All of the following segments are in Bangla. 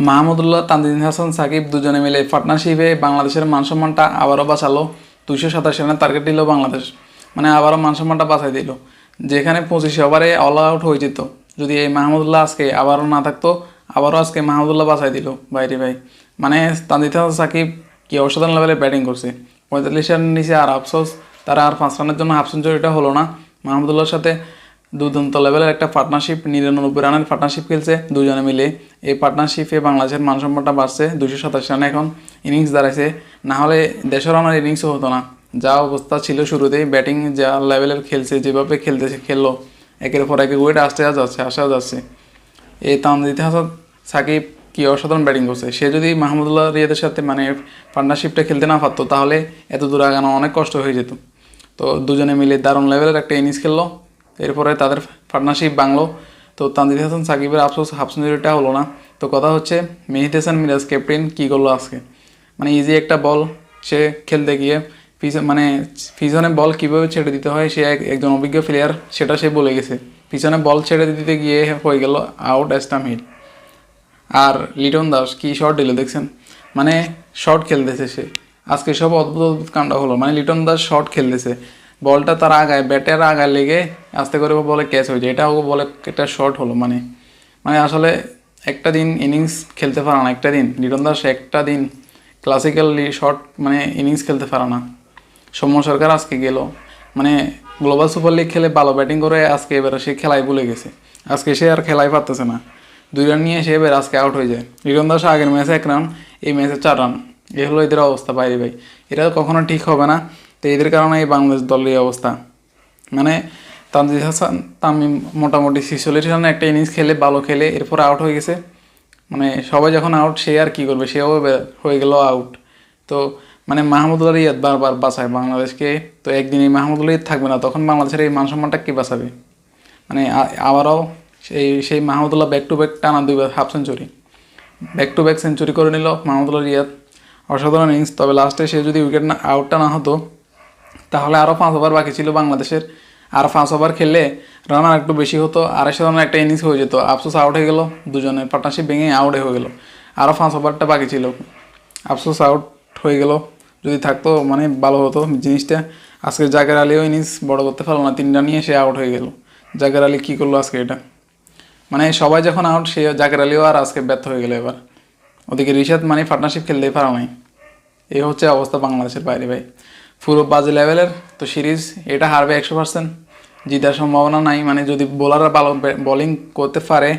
মাহমুদুল্লাহ, তানজিদ হাসান, সাকিব দুজনে মিলে পার্টনারশিপে বাংলাদেশের মানসম্মানটা আবারও বাঁচালো। 227 রানের টার্গেট দিল বাংলাদেশ, মানে আবারও মানসম্মানটা বাঁচাই দিল। যেখানে 25 ওভারে অল আউট হয়ে যেত, যদি এই মাহমুদুল্লাহ আজকে আবারও না থাকতো, আবারও আজকে মাহমুদুল্লাহ বাঁচাই দিল বাইরে ভাই। মানে তানজিদ হাসান, সাকিব কি অসাধারণ লেভেলে ব্যাটিং করছে। 45 রানের নিচে আর আফসোস, তারা আর 5 রানের জন্য হাফ সেঞ্চুরিটা হলো না। মাহমুদুল্লাহর সাথে দুর্দান্ত লেভেলের একটা পার্টনারশিপ, 99 রানের পার্টনারশিপ খেলছে দুজনে মিলে। এই পার্টনারশিপে বাংলাদেশের মানসম্মানটা বাড়ছে, 227 রানে এখন ইনিংস দাঁড়াইছে। না হলে 150 রানের ইনিংসও হতো না। যা অবস্থা ছিল শুরুতেই, ব্যাটিং যা লেভেলের খেলছে, যেভাবে খেললো, একের পর এক উইকেট আসা যাচ্ছে। এই তানজিদ হাসান, সাকিব কি অসাধারণ ব্যাটিং করছে। সে যদি মাহমুদুল্লাহ রিয়াদের সাথে মানে পার্টনারশিপটা খেলতে না পারতো, তাহলে এত দূর আগানো অনেক কষ্ট হয়ে যেত। তো দুজনে মিলে দারুণ লেভেলের একটা ইনিংস খেললো, এরপরে তাদের পার্টনারশিপ ভাঙলো। তো তানজিদ হাসান, সাকিবের আফসোস হাফ সেঞ্চুরিটা হলো না। তো কথা হচ্ছে, মেহেদী হাসান মিরাজ ক্যাপ্টেন কী করলো আজকে। মানে ইজি একটা বল সে খেলতে গিয়ে পিছনে বল কীভাবে ছেড়ে দিতে হয়, সে একজন অভিজ্ঞ প্লেয়ার, সেটা সে বলে গেছে। পিছনে বল ছেড়ে দিতে গিয়ে হয়ে গেল আউট, স্টাম্প হিট। আর লিটন দাস কি শট দিল দেখছেন, মানে শট খেলতেছে সে আজকে। সব অদ্ভুত অদ্ভুত কাণ্ড হলো, মানে লিটন দাস শট খেলতেছে, বলটা তার আগায়, ব্যাটের আগায় লেগে আস্তে করে বলে ক্যাচ হয়ে যায়, এটাও বলে একটা শট হলো। মানে মানে আসলে একটা দিন ইনিংস খেলতে পারে না, একটা দিন লিটন দাস একটা দিন ক্লাসিক্যাল শট মানে ইনিংস খেলতে পারে না। সৌম্য সরকার আজকে গেল, মানে গ্লোবাল সুপার লিগ খেলে ভালো ব্যাটিং করে, আজকে এবার সে খেলায় ভুলে গেছে। আজকে সে আর খেলায় পারতেছে না, 2 রান নিয়ে সে এবার আজকে আউট হয়ে যায়। লিটন দাস আগের ম্যাচে 1 রান, এই ম্যাচে 4 রান। এ হলো এদের অবস্থা বাইরে ভাই, এটা কখনো ঠিক হবে না। তো এদের কারণে এই বাংলাদেশ দলের এই অবস্থা। মানে তানজিদ হাসান তামিম মোটামুটি 46 রানে একটা ইনিংস খেলে, ভালো খেলে, এরপর আউট হয়ে গেছে। মানে সবাই যখন আউট, সে আর কি করবে, সেও হয়ে গেল আউট। তো মানে মাহমুদুল্লাহ রিয়াদ বারবার বাঁচায় বাংলাদেশকে। তো একদিন এই মাহমুদুল্লাহ রিয়াদ থাকবে না, তখন বাংলাদেশের এই মানসম্মানটা কে বাঁচাবে। মানে আবারও সেই মাহমুদুল্লাহ ব্যাক টু ব্যাক টানা 2বার half century, back to back century করে নিল মাহমুদুল্লাহ রিয়াদ। অসাধারণ ইনিংস। তবে লাস্টে সে যদি উইকেট আউটটা না হতো, তাহলে আরও 5 ওভার বাকি ছিল বাংলাদেশের। আর 5 ওভার খেললে রান আর একটু বেশি হতো, 250 রানের একটা ইনিংস হয়ে যেত। আফসোস আউট হয়ে গেল, দুজনের পার্টনারশিপ ভেঙে আউট হয়ে গেল। আরও 5 ওভারটা বাকি ছিল, আফসোস আউট হয়ে গেল। যদি থাকতো মানে ভালো হতো জিনিসটা। আজকে জাকের আলীও ইনিংস বড় করতে পারলো না, 3 রান নিয়ে সে আউট হয়ে গেল। জাকের আলী কী করলো আজকে এটা, মানে সবাই যখন আউট, সে জাকের আলীও আর আজকে ব্যর্থ হয়ে গেল এবার। ওদিকে রিশাদ মানে পার্টনারশিপ খেলতেই পারা নাই। এই হচ্ছে অবস্থা বাংলাদেশের বাইরে ভাই, পুরো বাজে লেভেলের। তো সিরিজ এটা হারবে 100%, জিতার সম্ভাবনা নাই। মানে যদি বোলাররা ভালো বোলিং করতে পারে,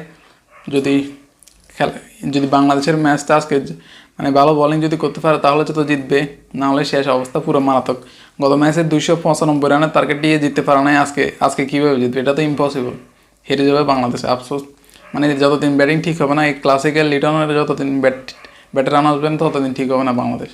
যদি যদি বাংলাদেশের ম্যাচটা আজকে মানে ভালো বোলিং যদি করতে পারে, তাহলে তো জিতবে, না হলে শেষ অবস্থা পুরো মারাত্মক। গত ম্যাচে 295 রানের টার্গেট দিয়ে জিততে পারা নাই, আজকে কীভাবে জিতবে, এটা তো ইম্পসিবল। হেরে যাবে বাংলাদেশ, আফসোস। মানে যতদিন ব্যাটিং ঠিক হবে না, এই ক্লাসিক্যাল লিটনের যতদিন ব্যাটে রান আসবেন, ততদিন ঠিক হবে না বাংলাদেশ।